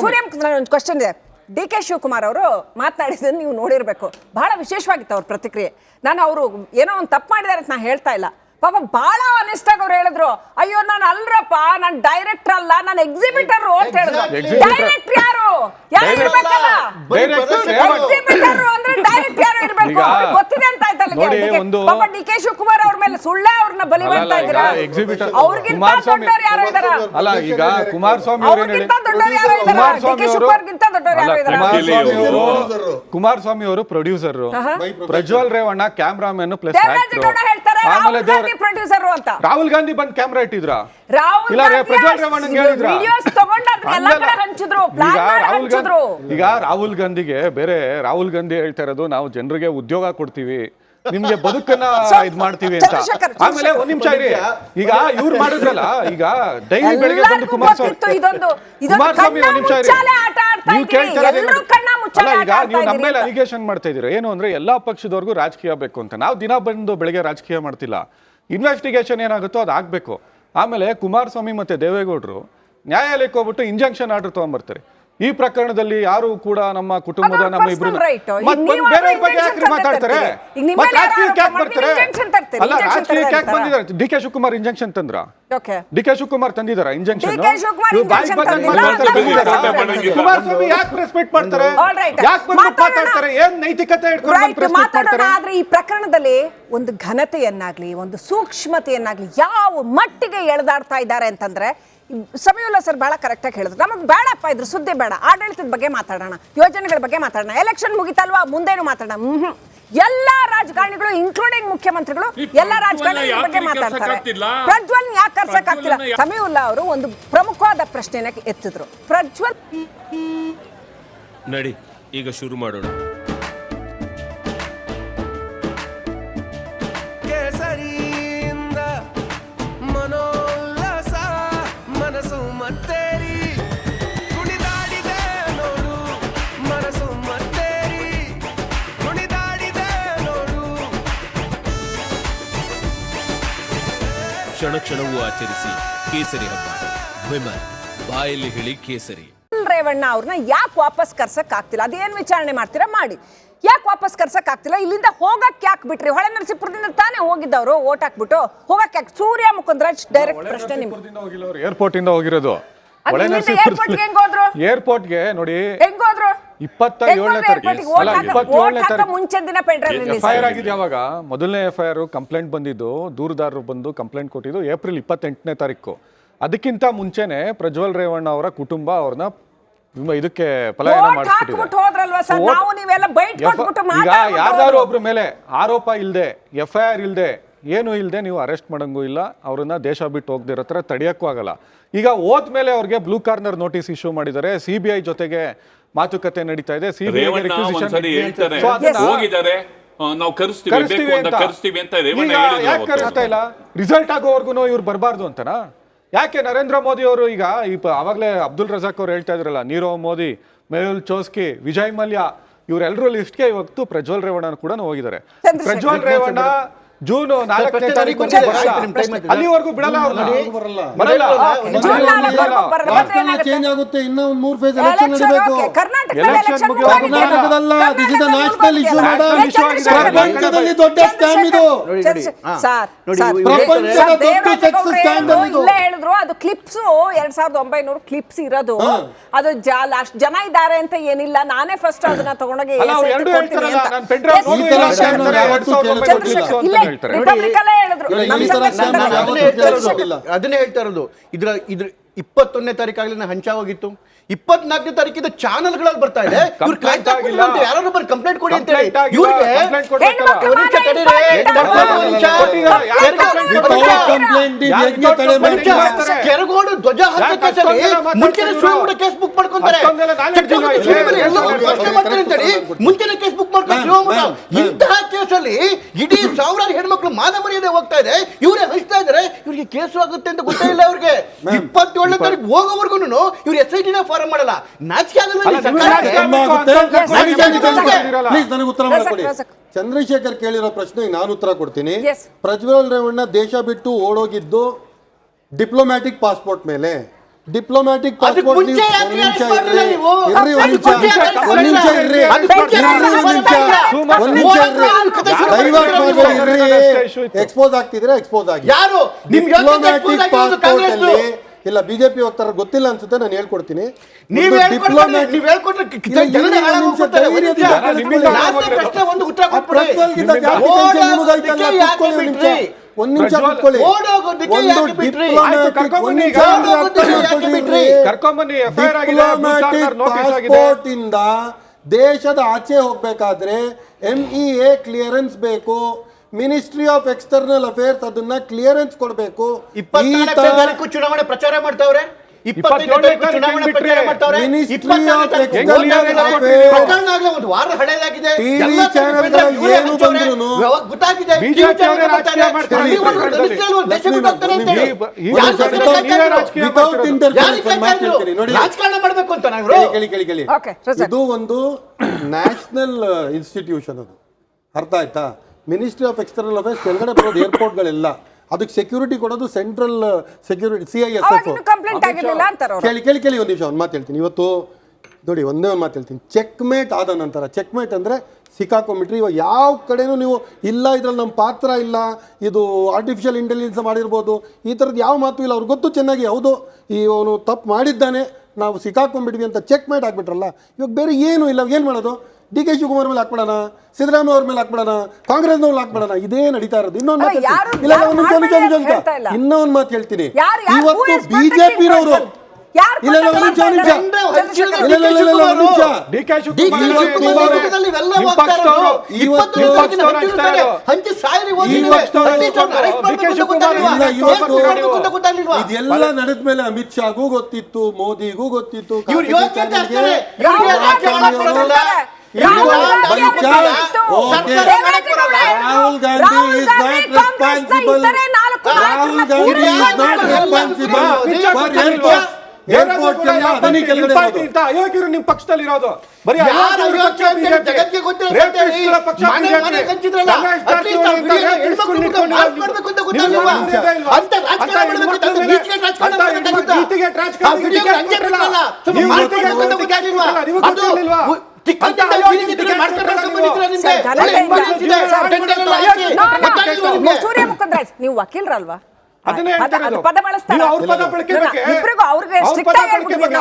ಸೂರ್ಯ ಒಂದು ಕ್ವಶನ್ ಇದೆ. D K Shivakumar ಅವರು ಮಾತನಾಡಿದ್ದನ್ನು ನೀವು ನೋಡಿರ್ಬೇಕು. ಬಹಳ ವಿಶೇಷವಾಗಿತ್ತು ಅವ್ರ ಪ್ರತಿಕ್ರಿಯೆ. ನಾನು ಅವರು ಏನೋ ಒಂದು ತಪ್ಪು ಮಾಡಿದಾರೆ ಅಂತ ನಾನು ಹೇಳ್ತಾ ಇಲ್ಲ. ಪಾಪ ಬಹಳ ಆನೆಸ್ಟ್ ಆಗಿ ಅವ್ರು ಹೇಳಿದ್ರು, ಅಯ್ಯೋ ನಾನು ಅಲ್ರಪ್ಪ, ನಾನು ಡೈರೆಕ್ಟರ್ ಅಲ್ಲ, ನಾನು ಎಕ್ಸಿಬಿಟರ್ ಅಂತ ಹೇಳಿದ್ರು. ಡೈರೆಕ್ಟರ್ ಯಾರು ಇರ್ಬೇಕಲ್ಲ, ಎಕ್ಸಿಬಿಟರ್ ಅಂದ್ರೆ ಡೈರೆಕ್ಟರ್ ಯಾರು ಇರ್ಬೇಕು, ಗೊತ್ತಿದೆ ಅಂತ ಆಯ್ತಲ್ಲ. ಪಾಪ ಡಿ ಕೆ ಶಿವಕುಮಾರ್ ಅವ್ರ ಮೇಲೆ ಸುಳ್ಳೆ ಅವ್ರನ್ನ ಬಲಿ ಮಾಡ್ತಾ ಇದ್ದೀರಾ. ಅವ್ರಿಗಿಂತ ದೊಡ್ಡವ್ರು ಯಾರು ಇದಾರ? ಅಲ್ಲ, ಈಗ ಕುಮಾರಸ್ವಾಮಿ ಅವ್ರಿಗಿಂತ ದೊಡ್ಡವ್ರು ಯಾರು ಇದಾರ? ಡಿ ಕೆ ಶಿವಕುಮಾರ್ಗಿಂತ ದೊಡ್ಡವ್ರು ಯಾರು ಇದಾರ? ಕುಮಾರಸ್ವಾಮಿ ಅವರು producer, Prajwal Revanna cameraman plus producer ಅಂತ. ರಾಹುಲ್ ಗಾಂಧಿ ಬಂದ್ ಕ್ಯಾಮ್ರಾ ಇಟ್ಟಿದ್ರ? ಈಗ ರಾಹುಲ್ ಗಾಂಧಿಗೆ ಬೇರೆ, ರಾಹುಲ್ ಗಾಂಧಿ ಹೇಳ್ತಾ ಇರೋದು ನಾವು ಜನರಿಗೆ ಉದ್ಯೋಗ ಕೊಡ್ತೀವಿ, ನಿಮ್ಗೆ ಬದುಕನ್ನ ಇದ್ ಮಾಡ್ತೀವಿ ಅಂತ. ಆಮೇಲೆ ಒಂದ್ ನಿಮಿಷ ಇರಿ, ಈಗ ಇವ್ರು ಮಾಡಿದ್ರಲ್ಲ, ಈಗ ಡೈಲಿ ಬೆಳಿಗ್ಗೆ ಬಂದು ಕುಮಾರಸ್ವಾಮಿ ಒಂದ್ ನಿಮಿಷ ಇರಿ, ನೀವು ಕೇಳ್ತಾರ ಈಗ ನೀವು ನಮ್ಮ ಮೇಲೆ ಅಲಿಗೇಷನ್ ಮಾಡ್ತಾ ಇದೀರ ಏನು ಅಂದ್ರೆ ಎಲ್ಲಾ ಪಕ್ಷದವರೆಗೂ ರಾಜಕೀಯ ಬೇಕು ಅಂತ. ನಾವು ದಿನ ಬಂದು ಬೆಳಿಗ್ಗೆ ರಾಜಕೀಯ ಮಾಡ್ತಿಲ್ಲ, ಇನ್ವೆಸ್ಟಿಗೇಷನ್ ಏನಾಗುತ್ತೋ ಅದು ಆಗ್ಬೇಕು. ಆಮೇಲೆ ಕುಮಾರಸ್ವಾಮಿ ಮತ್ತೆ ದೇವೇಗೌಡರು ನ್ಯಾಯಾಲಯಕ್ಕೆ ಹೋಗ್ಬಿಟ್ಟು ಇಂಜಂಕ್ಷನ್ ಆರ್ಡರ್ ತಗೊಂಡ್ಬರ್ತಾರೆ. ಈ ಪ್ರಕರಣದಲ್ಲಿ ಯಾರು ಕೂಡ ನಮ್ಮ ಕುಟುಂಬದ ನಮ್ಮ ಇಬ್ರು ಬೇರೆಯವ್ರ ಬಗ್ಗೆ ಯಾಕೆ ಮಾತಾಡ್ತಾರೆ? ರಾಜಕೀಯಕ್ಕೆ ಯಾಕೆ ಬರ್ತಾರೆ? ಅಲ್ಲ, ರಾಜಕೀಯಕ್ಕೆ ಯಾಕೆ ಬಂದಿದ್ದಾರೆ? ಡಿ ಕೆ ಶಿವಕುಮಾರ್ ಇಂಜಂಕ್ಷನ್ ತಂದ್ರ? ಡಿ ಕೆ ಶಿವಕುಮಾರ್ ತಂದಿದಾರ ಇಂಜಂಕ್ಷನ್? ಕುಮಾರಸ್ವಾಮಿ ಯಾಕೆ ಪ್ರೆಸ್ ಮೀಟ್ ಮಾಡ್ತಾರೆ? ಯಾಕೆ ಮಾತಾಡ್ತಾರೆ? ಏನ್ ನೈತಿಕತೆ ಇಟ್ಕೊಂಡು ಪ್ರೆಸ್ ಮೀಟ್ ಮಾಡ್ತಾರೆ? ಆದ್ರೆ ಈ ಪ್ರಕರಣದಲ್ಲಿ ಒಂದು ಘನತೆಯನ್ನಾಗ್ಲಿ, ಒಂದು ಸೂಕ್ಷ್ಮತೆಯನ್ನಾಗ್ಲಿ ಯಾವ ಮಟ್ಟಿಗೆ ಎಳೆದಾಡ್ತಾ ಇದ್ದಾರೆ ಅಂತಂದ್ರೆ, ಸಮಯುಲ್ಲಾ ಸರ್ ಬಹಳ ಕರೆಕ್ಟ್ ಆಗಿ ಹೇಳಿದ್ರು. ನಮಗೆ ಬೇಡಪ್ಪ ಇದ್ರ ಸುದ್ದಿ ಬೇಡ, ಆಡಳಿತದ ಬಗ್ಗೆ ಮಾತಾಡೋಣ, ಯೋಜನೆಗಳ ಬಗ್ಗೆ ಮಾತಾಡೋಣ, ಎಲೆಕ್ಷನ್ ಮುಗಿತಲ್ವಾ ಮುಂದೇನು ಮಾತಾಡೋಣ. ಎಲ್ಲಾ ರಾಜಕಾರಣಿಗಳು ಇನ್ಕ್ಲೂಡಿಂಗ್ ಮುಖ್ಯಮಂತ್ರಿಗಳು ಎಲ್ಲಾ ರಾಜಕಾರಣಿಗಳ ಬಗ್ಗೆ ಮಾತಾಡ್ತಾರೆ. ಪ್ರಜ್ವಲ್ ಯಾಕೆ ಕರ್ಸಕ್ ಆಗ್ತಿಲ್ಲ? ಸಮಯುಲ್ಲಾ ಅವರು ಒಂದು ಪ್ರಮುಖವಾದ ಪ್ರಶ್ನೆನ ಎತ್ತಿದ್ರು. ಪ್ರಜ್ವಲ್ ನಡಿ ಈಗ ಶುರು ಮಾಡೋಣ. ಕ್ಷಣ ಕ್ಷಣವೂ ಆಚರಿಸಿ ಕೇಸರಿ ಹಬ್ಬ. ವಿಮಲ್ ಬಾಯಲ್ಲಿ ಹೇಳಿ ಕೇಸರಿ. ರೇವಣ್ಣ ಅವ್ರನ್ನ ಯಾಕೆ ವಾಪಸ್ ಕರ್ಸಕ್ ಆಗ್ತಿಲ್ಲ? ಅದೇನ್ ವಿಚಾರಣೆ ಮಾಡ್ತೀರಾ ಮಾಡಿ. ಯಾಕೆ ವಾಪಸ್ ಕರ್ಸಕ್ ಆಗ್ತಿಲ್ಲ? ಇಲ್ಲಿಂದ ಹೋಗಕ್ ಯಾಕೆ ಬಿಟ್ರಿ? ಹೊಳೆ ನರಸೀಪುರದಿಂದ ತಾನೇ ಹೋಗಿದ್ದವರು, ಓಟ್ ಹಾಕ್ಬಿಟ್ಟು ಹೋಗಕ್ ಯಾಕೆ? ಸೂರ್ಯ ಮುಕುಂದರಾಜ್ ಡೈರೆಕ್ಟ್ ಪ್ರಶ್ನೆ ನಿಮ್ಗೆ. ಏರ್ಪೋರ್ಟ್ ಇಂದ ಹೋಗಿರೋದು. ಏರ್ಪೋರ್ಟ್ಗೆ ನೋಡಿ ಹೆಂಗ್ ಹೋದ್ರು? 27ನೇ ತಾರೀಕು ಮುಂಚೆ ದಿನ ಎಫ್ಐಆರ್ ಆಗಿದೆ. ಯಾವಾಗ ಮೊದಲನೇ ಎಫ್ಐಆರ್ ಕಂಪ್ಲೇಂಟ್ ಬಂದಿದ್ದು, ದೂರದಾರರು ಬಂದು ಕಂಪ್ಲೇಂಟ್ ಕೊಟ್ಟಿದ್ದು ಏಪ್ರಿಲ್ 28ನೇ ತಾರೀಕು. ಅದಕ್ಕಿಂತ ಮುಂಚೆನೆ ಪ್ರಜ್ವಲ್ ರೇವಣ್ಣ ಅವರ ಕುಟುಂಬ ಅವ್ರನ್ನ ಇದಕ್ಕೆ ಪಲಾಯನ ಮಾಡಿಸ್ಬಿಟ್ಟಿದ್ದಾರೆ. ಈಗ ಯಾರ್ದಾರು ಒಬ್ರ ಮೇಲೆ ಆರೋಪ ಇಲ್ದೆ, ಎಫ್ಐಆರ್ ಇಲ್ದೆ, ಏನು ಇಲ್ಲದೆ ನೀವು ಅರೆಸ್ಟ್ ಮಾಡಂಗೂ ಇಲ್ಲ, ಅವ್ರನ್ನ ದೇಶ ಬಿಟ್ಟು ಹೋಗದಿರೋ ಹತ್ರ ತಡೆಯಕ್ಕೂ ಆಗಲ್ಲ. ಈಗ ಹೋದ್ಮೇಲೆ ಅವ್ರಿಗೆ ಬ್ಲೂ ಕಾರ್ನರ್ ನೋಟಿಸ್ ಇಶ್ಯೂ ಮಾಡಿದ್ದಾರೆ. ಸಿಬಿಐ ಜೊತೆಗೆ ಮಾತುಕತೆ ನಡೀತಾ ಇದೆ. ಸಿಬಿಐ ರಿಸಲ್ಟ್ ಆಗೋವರೆಗೂ ಇವ್ರು ಬರಬಾರ್ದು ಅಂತನಾ? ಯಾಕೆ ನರೇಂದ್ರ ಮೋದಿ ಅವರು ಈಗ ಅವಾಗಲೇ ಅಬ್ದುಲ್ ರಜಾಕ್ ಅವ್ರು ಹೇಳ್ತಾ ಇದ್ರಲ್ಲ, ನೀರವ್ ಮೋದಿ, ಮೆಹುಲ್ ಚೋಸ್ಕಿ, ವಿಜಯ್ ಮಲ್ಯ ಇವರೆಲ್ಲರೂ ಲಿಸ್ಟ್ಗೆ ಇವತ್ತು ಪ್ರಜ್ವಲ್ ರೇವಣ್ಣ ಕೂಡ ಹೋಗಿದ್ದಾರೆ. ಪ್ರಜ್ವಲ್ ರೇವಣ್ಣ ಜೂನ್ 4ನೇ ತಾರೀಕು ಅಲ್ಲಿವರೆಗೂ ಬಿಡಲ್ಲ ಅವ್ರನ್ನ. ಚೇಂಜ್ ಆಗುತ್ತೆ. ಇನ್ನ ಒಂದು 3 ಫೇಸ್ ಎಲೆಕ್ಷನ್ ನಡೀಬೇಕು. ಎಲೆಕ್ಷನ್ ಕರ್ನಾಟಕದಲ್ಲ, this is the national issue madam. ಪ್ರಪಂಚದಲ್ಲಿ ದೊಡ್ಡ ಸ್ಕ್ಯಾಮ್ ಇದು. ಪ್ರಪಂಚದ ದೊಡ್ಡ ಸೆಕ್ಸ್ ಸ್ಕ್ಯಾಂಡಲ್ ಇದು. ಇಲ್ಲ ಹೇಳಿದ್ರು ಅದು ಕ್ಲಿಪ್ಸ್ 2900 ಕ್ಲಿಪ್ಸ್ ಇರೋದು. ಅದು ಜನ ಇದ್ದಾರೆ ಅಂತ ಏನಿಲ್ಲ, ನಾನೇ ಫಸ್ಟ್ ಅದನ್ನ ತಗೊಂಡೋಗಿ ಅದನ್ನೇ ಹೇಳ್ತಾ ಇರೋದು. ಇದ್ರ 21ನೇ ತಾರೀಕಾಗ್ಲಿ ಹಂಚಾವಾಗಿತ್ತು. 24ನೇ ತಾರೀಕಿಂದ ಚಾನಲ್ಗಳಲ್ಲಿ ಬರ್ತಾ ಇದೆ. ಯಾರು ಬರ್ ಕಂಪ್ಲೇಂಟ್ ಕೊಡಿ ಅಂತ ಹೇಳಿ ಕೆರಗೋಡು ಧ್ವಜ ಹತ್ತ ಕೇಸಲ್ಲಿ ಮುಂಚೆನೆ ಸುಳ್ಳು ಕೇಸ್ ಬುಕ್ ಮಾಡ್ಕೊಂತಾರೆ. ಮುಂಚೆನೆ ಕೇಸ್ ಬುಕ್ ಮಾಡ್ಕೊಂಡು ಇಂತಹ ಕೇಸಲ್ಲಿ ಇಡೀ ಸಾವಿರಾರು ಹೆಣ್ಮಕ್ಳು ಮಾನ ಮರ್ಯಾದೆ ಹೋಗ್ತಾ ಇದೆ. ಇವರೇ ಹಂಚ್ತಾ ಇದಾರೆ. ಇವ್ರಿಗೆ ಕೇಸು ಆಗುತ್ತೆ ಅಂತ ಗೊತ್ತೇ ಇಲ್ಲ ಅವ್ರಿಗೆ. 27ನೇ ತಾರೀಕು ಹೋಗೋವರೆಗೂ ಇವ್ರು SIT ಫಾರಂ ಮಾಡಲ್ಲ. ನಾಚಿಕೆ ಆಗಲ್ಲ. ನನಗೆ ಉತ್ತರ ಮಾಡಿಕೊಡಿ. ಚಂದ್ರಶೇಖರ್ ಕೇಳಿರೋ ಪ್ರಶ್ನೆಗೆ ನಾನು ಉತ್ತರ ಕೊಡ್ತೀನಿ. ಪ್ರಜ್ವಲ್ ರೇವಣ್ಣ ದೇಶ ಬಿಟ್ಟು ಓಡೋಗಿದ್ದು ಡಿಪ್ಲೊಮ್ಯಾಟಿಕ್ ಪಾಸ್ಪೋರ್ಟ್ ಮೇಲೆ. ಡಿಪ್ಲೊಮ್ಯಾಟಿಕ್ ಅದಕ್ಕೆ ಪಾಸ್ಪೋರ್ಟ್ ಮುಂಚೆ ಯಾಕೆ arrest ಮಾಡ್ಲಿಲ್ಲ ನೀವು? ಎಕ್ಸ್ಪೋಸ್ ಆಗ್ತಿದ್ರೆ ಎಕ್ಸ್ಪೋಸ್ ಆಗಿ. ಯಾರು ಡಿಪ್ಲೊಮ್ಯಾಟಿಕ್ ಪಾಸ್ಪೋರ್ಟ್ ಅಲ್ಲಿ ಇಲ್ಲ ಬಿಜೆಪಿ ಹೋಗ್ತಾರ ಗೊತ್ತಿಲ್ಲ ಅನ್ಸುತ್ತೆ, ನಾನು ಹೇಳ್ಕೊಡ್ತೀನಿ. ನೀವು ಹೇಳ್ಕೊಟ್ರೆ ಒಂದು ಉತ್ತರ ಕೊಟ್ಬಿಡಿ. ಒಂದ್ ನಿಮಿಷ ಕೂತ್ಕೊಳ್ಳಿ. ಪಾಸ್ಪೋರ್ಟ್ ಇಂದ ದೇಶದ ಆಚೆ ಹೋಗ್ಬೇಕಾದ್ರೆ MEA ಕ್ಲಿಯರೆನ್ಸ್ ಬೇಕು. ಮಿನಿಸ್ಟ್ರಿ ಆಫ್ ಎಕ್ಸ್ಟರ್ನಲ್ ಅಫೇರ್ಸ್ ಅದನ್ನ ಕ್ಲಿಯರೆನ್ಸ್ ಕೊಡಬೇಕು. 24ನೇ ತಾರೀಕು ಚುನಾವಣೆ ಪ್ರಚಾರ ಮಾಡ್ತಾವ್ರೆ. 25ನೇ ತಾರೀಕು ಚುನಾವಣೆ ಪ್ರಚಾರ ಮಾಡ್ತಾವ್ರೆ. ಒಂದು ವಾರ ಹಳೆಯದಾಗಿದೆ. ಟಿವಿ ಚಾನೆಲ್ಗಳಲ್ಲಿ ಏನು ಬಂದ್ರು ಗೊತ್ತಾಗಿದೆ. ರಾಜಕಾರಣ ಮಾಡ್ಬೇಕು ಅಂತ ಕೇಳಿ. ಇದು ಒಂದು ನ್ಯಾಷನಲ್ ಇನ್ಸ್ಟಿಟ್ಯೂಷನ್, ಅದು ಅರ್ಥ ಆಯ್ತಾ? ಮಿನಿಸ್ಟ್ರಿ ಆಫ್ ಎಕ್ಸ್ಟರ್ನಲ್ ಅಫೇರ್ಸ್ ಕೆಳಗಡೆ ಬರೋದು ಏರ್ಪೋರ್ಟ್ಗಳೆಲ್ಲ, ಅದಕ್ಕೆ ಸೆಕ್ಯೂರಿಟಿ ಕೊಡೋದು ಸೆಂಟ್ರಲ್ ಸೆಕ್ಯೂರಿಟಿ CISF. ಕೇಳಿ ಒಂದು ನಿಮಿಷ ಒಂದು ಮಾತು ಹೇಳ್ತೀನಿ. ಇವತ್ತು ನೋಡಿ ಒಂದೇ ಒಂದು ಮಾತು ಹೇಳ್ತೀನಿ. ಚೆಕ್ಮೇಟ್ ಆದ ನಂತರ, ಚೆಕ್ಮೇಟ್ ಅಂದರೆ ಸಿಕ್ಕಾಕೊಂಡ್ಬಿಟ್ರಿ. ಇವಾಗ ಯಾವ ಕಡೆನೂ ನೀವು ಇಲ್ಲ ಇದ್ರಲ್ಲಿ ನಮ್ಮ ಪಾತ್ರ ಇಲ್ಲ, ಇದು ಆರ್ಟಿಫಿಷಿಯಲ್ ಇಂಟೆಲಿಜೆನ್ಸ್ ಮಾಡಿರ್ಬೋದು, ಈ ಥರದ್ದು ಯಾವ ಮಾತು ಇಲ್ಲ. ಅವ್ರಿಗೆ ಗೊತ್ತು ಚೆನ್ನಾಗಿ, ಹೌದು ಇವನು ತಪ್ಪು ಮಾಡಿದ್ದಾನೆ, ನಾವು ಸಿಕ್ಕಾಕೊಂಡ್ಬಿಟ್ವಿ ಅಂತ ಚೆಕ್ಮೇಟ್ ಆಗ್ಬಿಟ್ರಲ್ಲ. ಇವಾಗ ಬೇರೆ ಏನು ಇಲ್ಲ. ಏನು ಮಾಡೋದು? DK ಶಿವಕುಮಾರ್ ಮೇಲೆ ಹಾಕ್ಬಿಡೋಣ, ಸಿದ್ದರಾಮಯ್ಯ ಅವ್ರ ಮೇಲೆ ಹಾಕ್ಬಿಡೋಣ, ಕಾಂಗ್ರೆಸ್ನವ್ರು ಹಾಕ್ಬಿಡೋಣ, ಇದೇ ನಡೀತಾ ಇರೋದು. ಇನ್ನೊಂದು ಮಾತು ಹೇಳ್ತೀನಿ. ಇವತ್ತು ಬಿಜೆಪಿರವರು ಇದೆಲ್ಲ ನಡೆದ ಮೇಲೆ ಅಮಿತ್ ಶಾಗೂ ಗೊತ್ತಿತ್ತು, ಮೋದಿಗೂ ಗೊತ್ತಿತ್ತು. Rahul Gandhi is not responsible. Rahul Gandhi is not responsible for airport ಅಯೋಗ್ಯರು ನಿಮ್ ಪಕ್ಷದಲ್ಲಿ ಇರೋದು. ನೀವು ವಕೀಲರಲ್ವಾ? ಅದನ್ನೇ ಪದ ಬಳಸ್ತಾರೆ. ಇಬ್ಬರಿಗೂ ಅವ್ರಿಗೆ ಸ್ಟ್ರಿಕ್ಟ್ ಆಗಿ ಹೇಳ್ಬಿಟ್ಟಿದ್ದೀವಿ.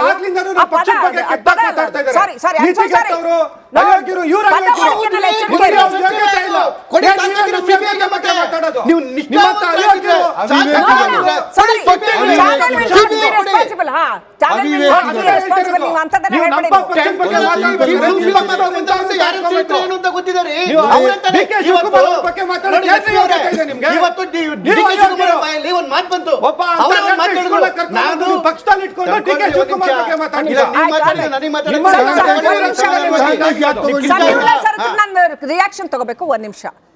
ಒಂದು ಮಾತು ಬಂತು. ಪಕ್ಷದಲ್ಲಿ ಇಟ್ಕೊಂಡು DK ಶಿವಕುಮಾರ್ ಬಗ್ಗೆ ನಾನು ರಿಯಾಕ್ಷನ್ ತಗೋಬೇಕು. ಒಂದ್ ನಿಮಿಷ.